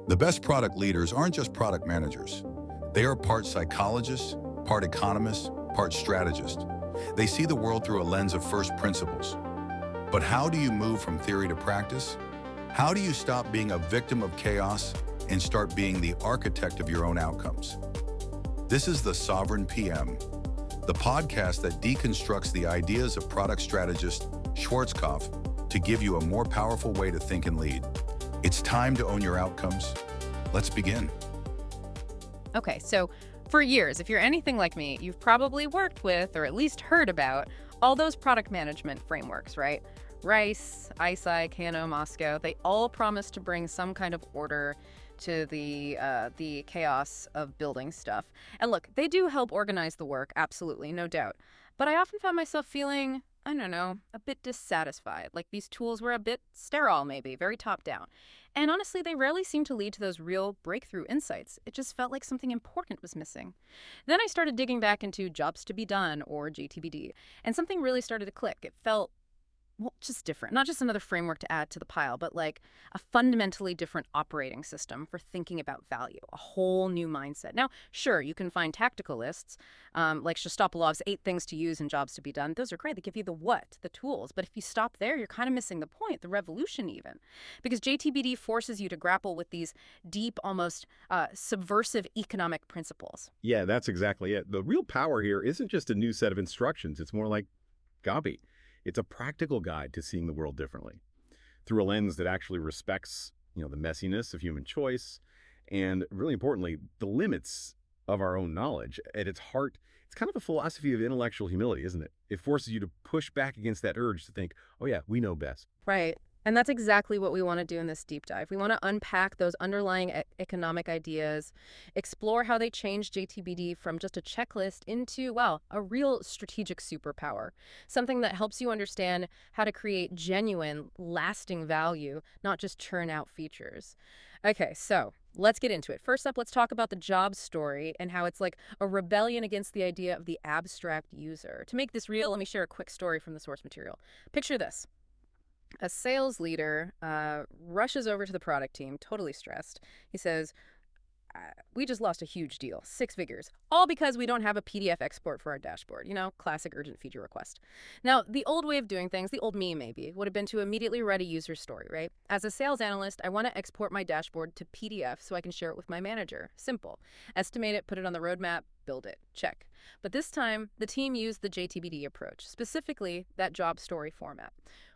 The best product leaders aren't just product managers. They are part psychologists, part economists, part strategists. They see the world through a lens of first principles. But how do you move from theory to practice? How do you stop being a victim of chaos and start being the architect of your own outcomes? This is the Sovereign PM, the podcast that deconstructs the ideas of product strategist Schwarzkopf to give you a more powerful way to think and lead. It's time to own your outcomes. Let's begin. Okay, so for years, if you're anything like me, you've probably worked with or at least heard about all those product management frameworks, right? Rice, ISI, Kano, Moscow, they all promise to bring some kind of order to the chaos of building stuff. And look, they do help organize the work, absolutely, no doubt. But I often found myself feeling, I don't know, a bit dissatisfied, like these tools were a bit sterile maybe, very top down. And honestly, they rarely seem to lead to those real breakthrough insights. It just felt like something important was missing. Then I started digging back into jobs to be done, or JTBD, and something really started to click. It felt, well, just different. Not just another framework to add to the pile, but like a fundamentally different operating system for thinking about value, a whole new mindset. Now, sure, you can find tactical lists, like Shostakolov's 8 things to use in jobs to be done. Those are great. They give you the what, the tools. But if you stop there, you're kind of missing the point, the revolution even. Because JTBD forces you to grapple with these deep, almost subversive economic principles. Yeah, that's exactly it. The real power here isn't just a new set of instructions. It's more like Gabi. It's a practical guide to seeing the world differently through a lens that actually respects, the messiness of human choice and, really importantly, the limits of our own knowledge. At its heart, it's kind of a philosophy of intellectual humility, isn't it? It forces you to push back against that urge to think, oh yeah, we know best. Right. And that's exactly what we want to do in this deep dive. We want to unpack those underlying economic ideas, explore how they changed JTBD from just a checklist into, well, a real strategic superpower, something that helps you understand how to create genuine, lasting value, not just churn out features. Okay, so let's get into it. First up, let's talk about the job story and how it's like a rebellion against the idea of the abstract user. To make this real, let me share a quick story from the source material. Picture this. A sales leader rushes over to the product team, totally stressed. He says, we just lost a huge deal, 6 figures, all because we don't have a PDF export for our dashboard. Classic urgent feature request. Now, the old way of doing things, the old me maybe, would have been to immediately write a user story, right? As a sales analyst, I want to export my dashboard to PDF so I can share it with my manager. Simple. Estimate it, put it on the roadmap, build it. Check. But this time, the team used the JTBD approach, specifically that job story format.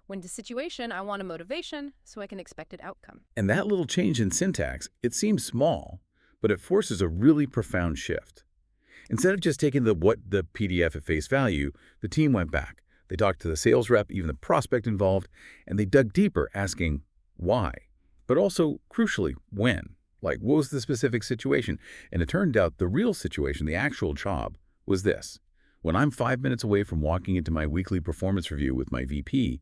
When to situation, I want a motivation so I can expect an outcome. And that little change in syntax, it seems small, but it forces a really profound shift. Instead of just taking the PDF at face value, the team went back. They talked to the sales rep, even the prospect involved, and they dug deeper, asking why, but also, crucially, when. Like, what was the specific situation? And it turned out the real situation, the actual job, was this. When I'm 5 minutes away from walking into my weekly performance review with my VP,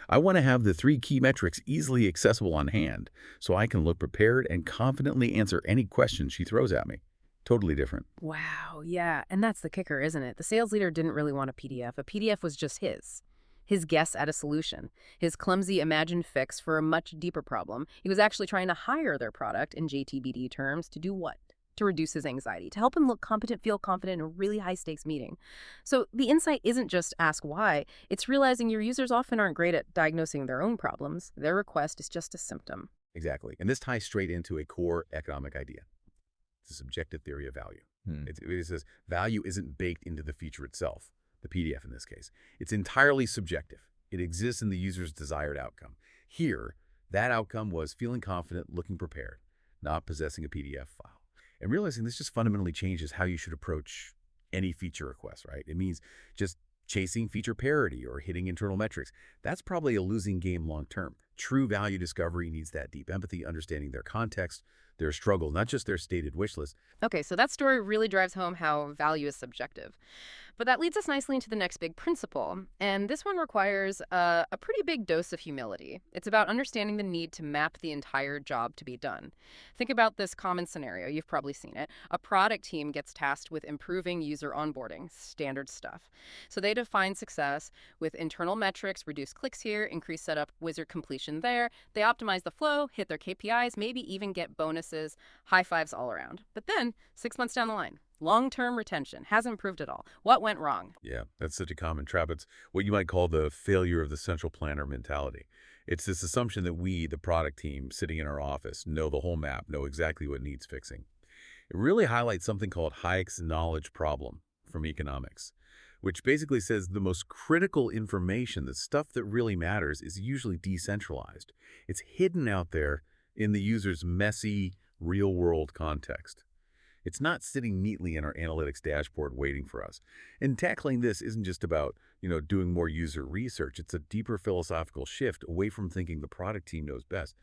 I want to have the 3 key metrics easily accessible on hand so I can look prepared and confidently answer any questions she throws at me. Totally different. Wow, yeah. And that's the kicker, isn't it? The sales leader didn't really want a PDF. A PDF was just his guess at a solution, his clumsy imagined fix for a much deeper problem. He was actually trying to hire their product, in JTBD terms, to do what? To reduce his anxiety, to help him look competent, feel confident in a really high-stakes meeting. So the insight isn't just ask why, it's realizing your users often aren't great at diagnosing their own problems. Their request is just a symptom. Exactly. And this ties straight into a core economic idea. It's a subjective theory of value. It says value isn't baked into the feature itself, the PDF in this case. It's entirely subjective. It exists in the user's desired outcome. Here, that outcome was feeling confident, looking prepared, not possessing a PDF file. And realizing this just fundamentally changes how you should approach any feature request, right? It means just chasing feature parity or hitting internal metrics. That's probably a losing game long term. True value discovery needs that deep empathy, understanding their context, their struggle, not just their stated wish list. Okay, so that story really drives home how value is subjective. But that leads us nicely into the next big principle, and this one requires a pretty big dose of humility. It's about understanding the need to map the entire job to be done. Think about this common scenario. You've probably seen it. A product team gets tasked with improving user onboarding, standard stuff. So they define success with internal metrics, reduce clicks here, increase setup wizard completion there. They optimize the flow, hit their KPIs, maybe even get bonuses, high fives all around. But then, 6 months down the line, long-term retention hasn't improved at all. What went wrong? Yeah, that's such a common trap. It's what you might call the failure of the central planner mentality. It's this assumption that we, the product team, sitting in our office, know the whole map, know exactly what needs fixing. It really highlights something called Hayek's knowledge problem from economics, which basically says the most critical information, the stuff that really matters, is usually decentralized. It's hidden out there in the user's messy, real-world context. It's not sitting neatly in our analytics dashboard waiting for us. And tackling this isn't just about, doing more user research. It's a deeper philosophical shift away from thinking the product team knows best.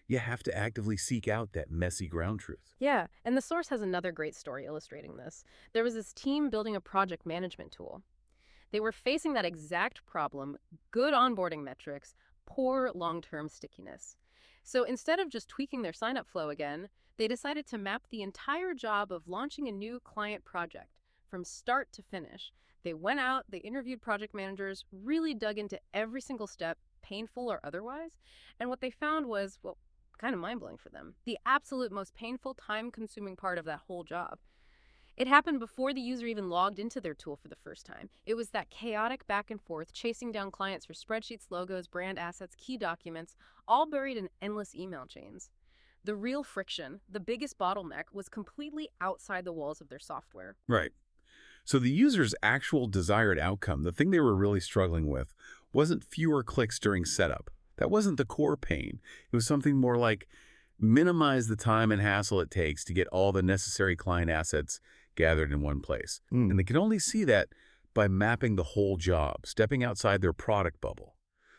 You have to actively seek out that messy ground truth. Yeah, and the source has another great story illustrating this. There was this team building a project management tool. They were facing that exact problem, good onboarding metrics, poor long-term stickiness. So instead of just tweaking their sign-up flow again, they decided to map the entire job of launching a new client project from start to finish. They went out, they interviewed project managers, really dug into every single step, painful or otherwise, and what they found was, well, kind of mind-blowing for them. The absolute most painful, time-consuming part of that whole job. It happened before the user even logged into their tool for the first time. It was that chaotic back and forth, chasing down clients for spreadsheets, logos, brand assets, key documents, all buried in endless email chains. The real friction, the biggest bottleneck, was completely outside the walls of their software. Right. So the user's actual desired outcome, the thing they were really struggling with, wasn't fewer clicks during setup. That wasn't the core pain. It was something more like minimize the time and hassle it takes to get all the necessary client assets gathered in one place. And they can only see that by mapping the whole job, stepping outside their product bubble.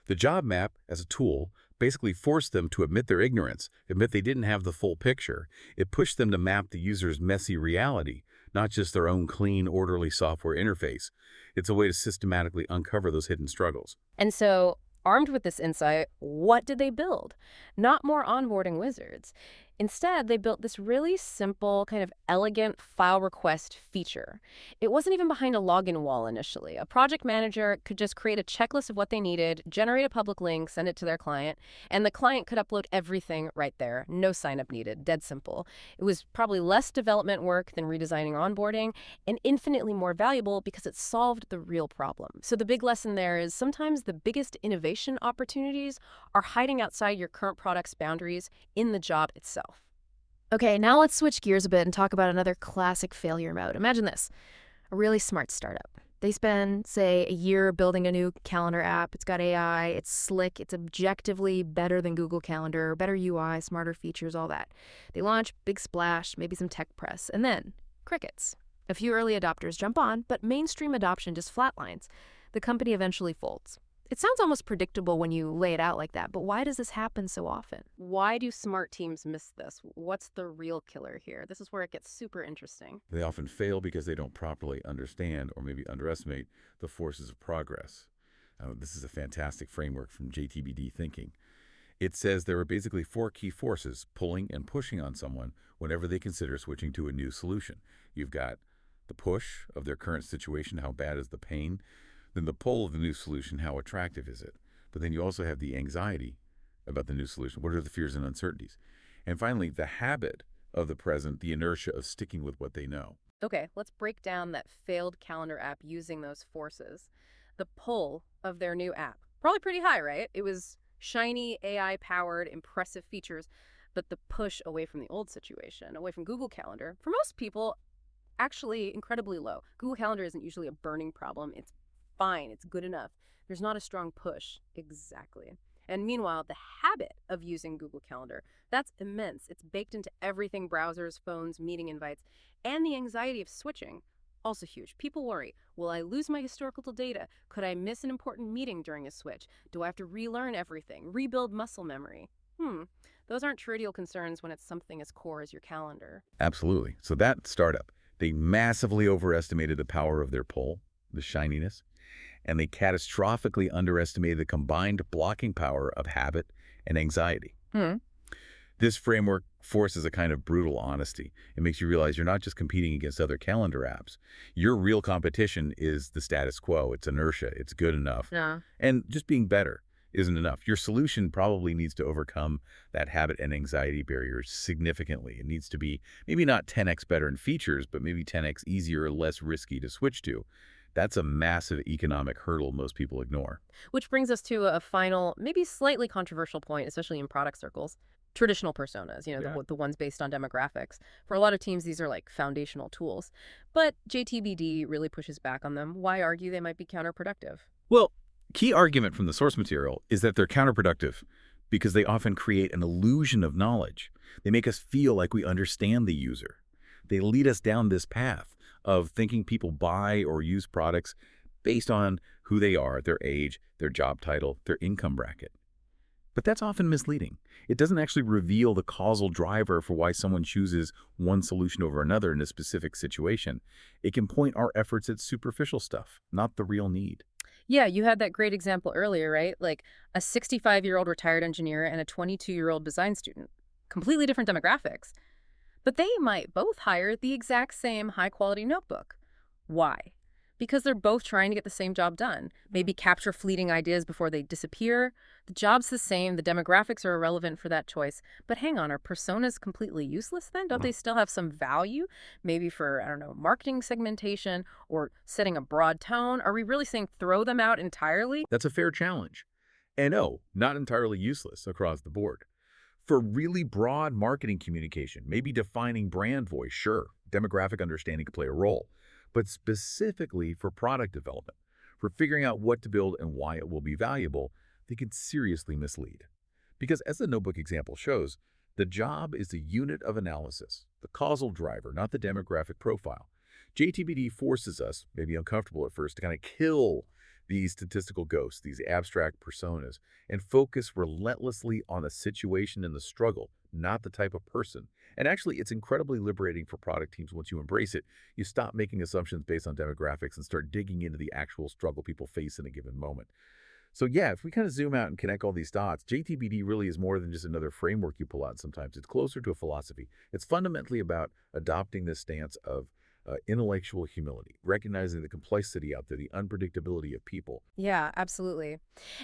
The job map, as a tool, basically forced them to admit their ignorance, admit they didn't have the full picture. It pushed them to map the user's messy reality, not just their own clean, orderly software interface. It's a way to systematically uncover those hidden struggles. And so, armed with this insight, what did they build? Not more onboarding wizards. Instead, they built this really simple, kind of elegant file request feature. It wasn't even behind a login wall initially. A project manager could just create a checklist of what they needed, generate a public link, send it to their client, and the client could upload everything right there. No sign-up needed. Dead simple. It was probably less development work than redesigning onboarding, and infinitely more valuable because it solved the real problem. So the big lesson there is sometimes the biggest innovation opportunities are hiding outside your current product's boundaries in the job itself. Okay, now let's switch gears a bit and talk about another classic failure mode. Imagine this, a really smart startup. They spend, say, a year building a new calendar app. It's got AI, it's slick, it's objectively better than Google Calendar, better UI, smarter features, all that. They launch, big splash, maybe some tech press, and then crickets. A few early adopters jump on, but mainstream adoption just flatlines. The company eventually folds. It sounds almost predictable when you lay it out like that, but why does this happen so often? Why do smart teams miss this? What's the real killer here? This is where it gets super interesting. They often fail because they don't properly understand or maybe underestimate the forces of progress. This is a fantastic framework from JTBD thinking. It says there are basically 4 key forces pulling and pushing on someone whenever they consider switching to a new solution. You've got the push of their current situation, how bad is the pain? Then the pull of the new solution, how attractive is it? But then you also have the anxiety about the new solution. What are the fears and uncertainties? And finally, the habit of the present, the inertia of sticking with what they know. Okay, let's break down that failed calendar app using those forces. The pull of their new app, probably pretty high, right? It was shiny, AI-powered, impressive features, but the push away from the old situation, away from Google Calendar, for most people, actually incredibly low. Google Calendar isn't usually a burning problem. It's fine, it's good enough. There's not a strong push. Exactly. And meanwhile, the habit of using Google Calendar, that's immense. It's baked into everything: browsers, phones, meeting invites, and the anxiety of switching, also huge. People worry, will I lose my historical data? Could I miss an important meeting during a switch? Do I have to relearn everything, rebuild muscle memory? Those aren't trivial concerns when it's something as core as your calendar. Absolutely. So that startup, they massively overestimated the power of their pull. the shininess, and they catastrophically underestimated the combined blocking power of habit and anxiety. Hmm. This framework forces a kind of brutal honesty. It makes you realize you're not just competing against other calendar apps. Your real competition is the status quo. It's inertia. It's good enough. Yeah. And just being better isn't enough. Your solution probably needs to overcome that habit and anxiety barrier significantly. It needs to be maybe not 10x better in features, but maybe 10x easier or less risky to switch to. That's a massive economic hurdle most people ignore. Which brings us to a final, maybe slightly controversial point, especially in product circles. Traditional personas, the ones based on demographics. For a lot of teams, these are like foundational tools. But JTBD really pushes back on them. Why argue they might be counterproductive? Well, key argument from the source material is that they're counterproductive because they often create an illusion of knowledge. They make us feel like we understand the user. They lead us down this path of thinking people buy or use products based on who they are, their age, their job title, their income bracket. But that's often misleading. It doesn't actually reveal the causal driver for why someone chooses one solution over another in a specific situation. It can point our efforts at superficial stuff, not the real need. Yeah, you had that great example earlier, right? Like a 65-year-old retired engineer and a 22-year-old design student. Completely different demographics. But they might both hire the exact same high-quality notebook. Why? Because they're both trying to get the same job done. Maybe capture fleeting ideas before they disappear. The job's the same, the demographics are irrelevant for that choice. But hang on, are personas completely useless then? Don't they still have some value? Maybe for, I don't know, marketing segmentation or setting a broad tone? Are we really saying throw them out entirely? That's a fair challenge. And no, not entirely useless across the board. For really broad marketing communication, maybe defining brand voice, sure, demographic understanding could play a role. But specifically for product development, for figuring out what to build and why it will be valuable, they can seriously mislead. Because as the notebook example shows, the job is the unit of analysis, the causal driver, not the demographic profile. JTBD forces us, maybe uncomfortable at first, to kind of kill these statistical ghosts, these abstract personas, and focus relentlessly on the situation and the struggle, not the type of person. And actually, it's incredibly liberating for product teams once you embrace it. You stop making assumptions based on demographics and start digging into the actual struggle people face in a given moment. So yeah, if we kind of zoom out and connect all these dots, JTBD really is more than just another framework you pull out sometimes. It's closer to a philosophy. It's fundamentally about adopting this stance of intellectual humility, recognizing the complexity out there, the unpredictability of people. Yeah, absolutely.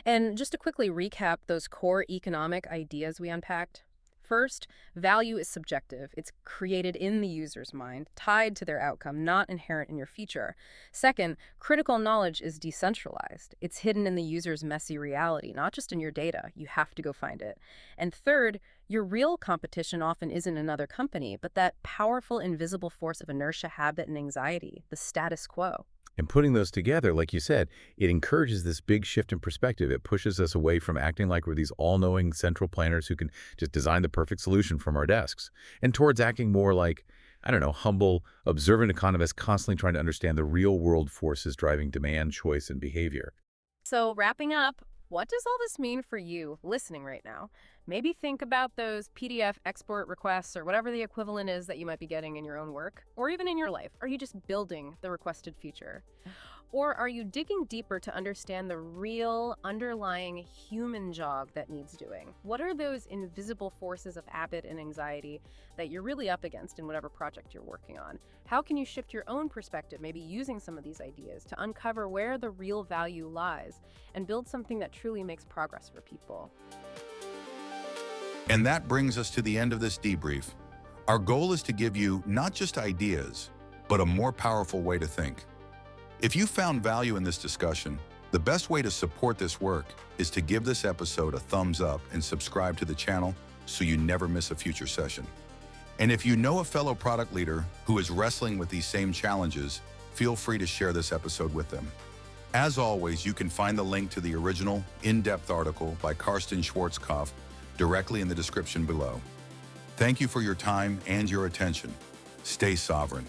And just to quickly recap those core economic ideas we unpacked. First, value is subjective. It's created in the user's mind, tied to their outcome, not inherent in your feature. Second, critical knowledge is decentralized. It's hidden in the user's messy reality, not just in your data. You have to go find it. And third, your real competition often isn't another company, but that powerful invisible force of inertia, habit, and anxiety, the status quo. And putting those together, like you said, it encourages this big shift in perspective. It pushes us away from acting like we're these all-knowing central planners who can just design the perfect solution from our desks, and towards acting more like, I don't know, humble, observant economists constantly trying to understand the real-world forces driving demand, choice, and behavior. So wrapping up, what does all this mean for you listening right now? Maybe think about those PDF export requests or whatever the equivalent is that you might be getting in your own work or even in your life. Are you just building the requested feature? Or are you digging deeper to understand the real underlying human job that needs doing? What are those invisible forces of habit and anxiety that you're really up against in whatever project you're working on? How can you shift your own perspective, maybe using some of these ideas to uncover where the real value lies and build something that truly makes progress for people? And that brings us to the end of this debrief. Our goal is to give you not just ideas, but a more powerful way to think. If you found value in this discussion, the best way to support this work is to give this episode a thumbs up and subscribe to the channel so you never miss a future session. And if you know a fellow product leader who is wrestling with these same challenges, feel free to share this episode with them. As always, you can find the link to the original, in-depth article by Karsten Schwarzkopf directly in the description below. Thank you for your time and your attention. Stay sovereign.